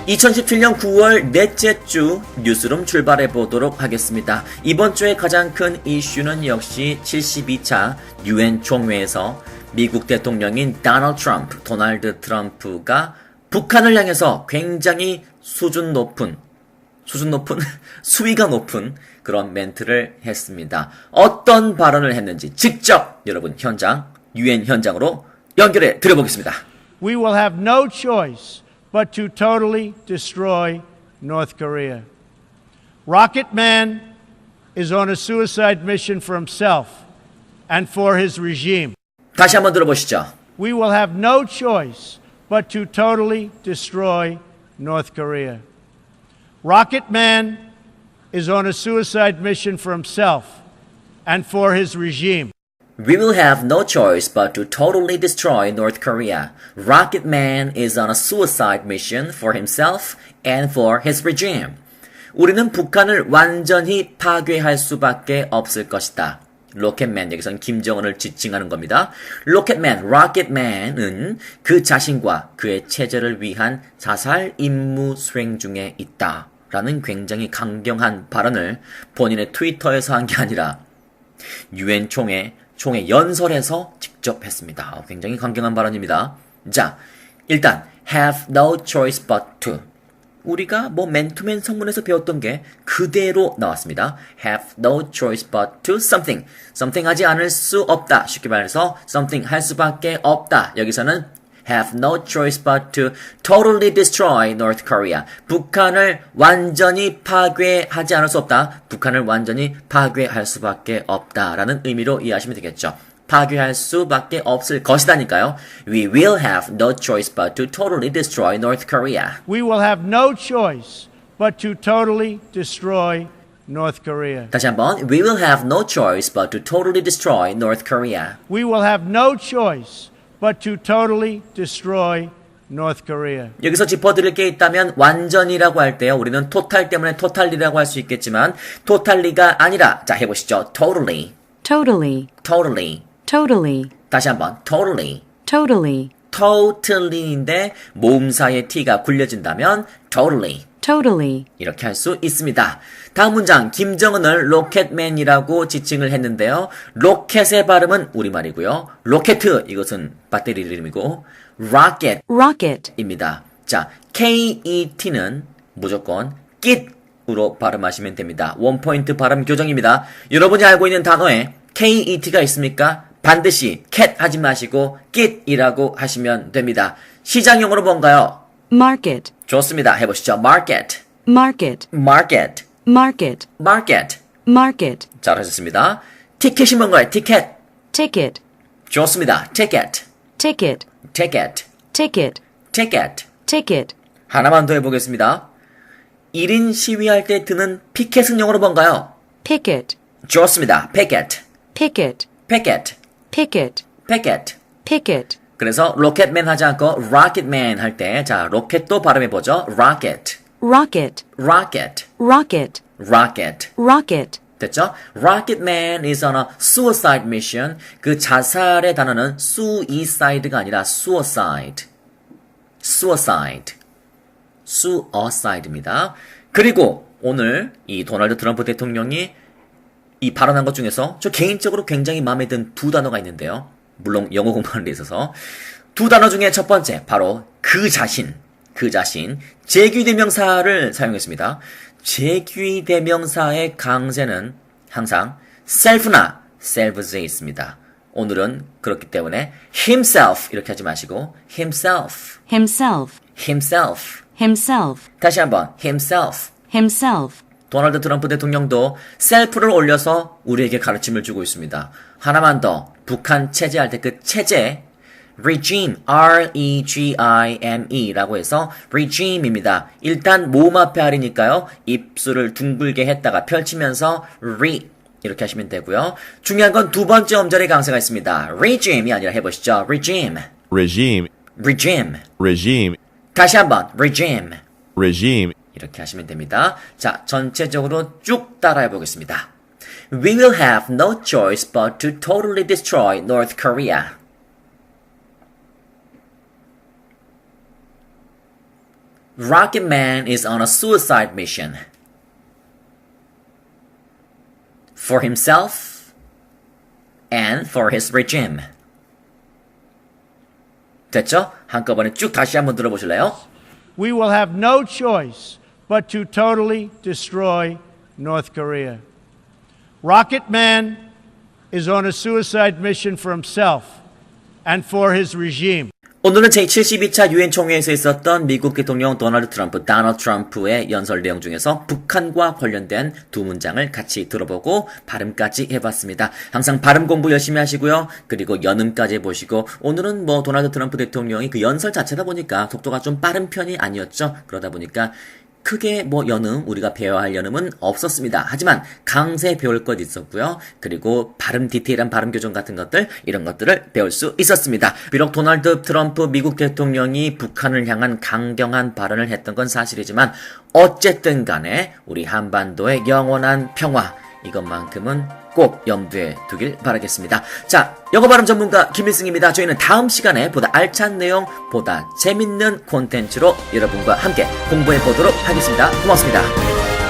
2017년 9월 넷째 주 뉴스룸 출발해 보도록 하겠습니다. 이번 주에 가장 큰 이슈는 역시 72차 유엔 총회에서 미국 대통령인 도널드 트럼프가 북한을 향해서 굉장히 수위가 높은 그런 멘트를 했습니다. 어떤 발언을 했는지 직접 여러분 유엔 현장으로 연결해 드려보겠습니다. We will have no choice but to totally destroy North Korea. Rocket Man is on a suicide mission for himself and for his regime. 다시 한번 들어보시죠. We will have no choice but to totally destroy North Korea. Rocket Man is on a suicide mission for himself and for his regime. We will have no choice but to totally destroy North Korea. Rocket Man is on a suicide mission for himself and for his regime. 우리는 북한을 완전히 파괴할 수밖에 없을 것이다. 로켓맨, 여기서는 김정은을 지칭하는 겁니다. 로켓맨은 그 자신과 그의 체제를 위한 자살 임무 수행 중에 있다. 라는 굉장히 강경한 발언을 본인의 트위터에서 한 게 아니라 유엔 총회 연설에서 직접 했습니다. 굉장히 강경한 발언입니다. 자, 일단 have no choice but to. 우리가 맨투맨 성문에서 배웠던 게 그대로 나왔습니다. have no choice but to something. something 하지 않을 수 없다. 쉽게 말해서 something 할 수밖에 없다. 여기서는 have no choice but to totally destroy North Korea. 북한을 완전히 파괴하지 않을 수 없다. 북한을 완전히 파괴할 수밖에 없다라는 의미로 이해하시면 되겠죠. 파괴할 수밖에 없을 것이다니까요. We will have no choice but to totally destroy North Korea. We will have no choice but to totally destroy North Korea. 다시 한번. We will have no choice but to totally destroy North Korea. We will have no choice but to totally destroy North Korea. 여기서 짚어드릴 게 있다면 완전이라고 할 때요. 우리는 토탈 때문에 토탈리라고 할 수 있겠지만 토탈리가 아니라 자 해보시죠. totally. 다시 한번. totally인데 모음사의 t가 굴려진다면 totally. 이렇게 할 수 있습니다. 다음 문장. 김정은을 로켓맨이라고 지칭을 했는데요. 로켓의 발음은 우리말이고요. 로켓 이것은 배터리 이름이고 rocket입니다. 자, KET는 무조건 kit으로 발음하시면 됩니다. 원포인트 발음 교정입니다. 여러분이 알고 있는 단어에 KET가 있습니까? 반드시 cat 하지 마시고 kit이라고 하시면 됩니다. 시장용어로 뭔가요? Market. 좋습니다. 해보시죠. market. 잘하셨습니다. 티켓이 뭔가요? Ticket. 좋습니다. ticket. 하나만 더 해보겠습니다. 1인 시위할 때 드는 피켓은 영어로 뭔가요? Picket. 좋습니다. picket. 그래서 로켓맨 하지 않고 rocketman 할 때, 자, 로켓도 발음해보죠. rocket. 됐죠? Rocketman is on a suicide mission. 그 자살의 단어는 suicide가 아니라 suicide입니다. 그리고 오늘 이 도널드 트럼프 대통령이 이 발언한 것 중에서 저 개인적으로 굉장히 마음에 든 두 단어가 있는데요. 물론 영어 공부하는 데 있어서 두 단어 중에 첫 번째 바로 그 자신 제귀대명사를 사용했습니다. 제귀대명사의 강세는 항상 self나 selves에 있습니다. 오늘은 그렇기 때문에 himself 이렇게 하지 마시고 himself. 다시 한번 himself. 도널드 트럼프 대통령도 셀프를 올려서 우리에게 가르침을 주고 있습니다. 하나만 더. 북한 체제할 때 그 체제 regime, R-E-G-I-M-E라고 해서 regime입니다. 일단 모음 앞에 R이니까요. 입술을 둥글게 했다가 펼치면서 이렇게 하시면 되고요. 중요한 건 두 번째 음절의 강세가 있습니다. regime이 아니라 해보시죠. regime. 다시 한번 regime. 이렇게 하시면 됩니다. 자, 전체적으로 쭉 따라해 보겠습니다. We will have no choice but to totally destroy North Korea. Rocket Man is on a suicide mission. For himself and for his regime. 됐죠? 한꺼번에 쭉 다시 한번 들어보실래요? We will have no choice but to totally destroy North Korea. Rocket Man is on a suicide mission for himself and for his regime. 오늘은 제72차 유엔 총회에서 있었던 미국 대통령 도널드 트럼프의 연설 내용 중에서 북한과 관련된 두 문장을 같이 들어보고 발음까지 해봤습니다. 항상 발음 공부 열심히 하시고요. 그리고 연음까지 해보시고 오늘은 도널드 트럼프 대통령이 그 연설 자체다 보니까 속도가 좀 빠른 편이 아니었죠. 그러다 보니까 크게 연음, 우리가 배워야 할 연음은 없었습니다. 하지만 강세 배울 것 있었고요. 그리고 발음 디테일한 발음 교정 같은 것들, 이런 것들을 배울 수 있었습니다. 비록 도널드 트럼프 미국 대통령이 북한을 향한 강경한 발언을 했던 건 사실이지만 어쨌든 간에 우리 한반도의 영원한 평화, 이것만큼은 꼭 염두에 두길 바라겠습니다. 자, 영어 발음 전문가 김일승입니다. 저희는 다음 시간에 보다 알찬 내용, 보다 재밌는 콘텐츠로 여러분과 함께 공부해 보도록 하겠습니다. 고맙습니다.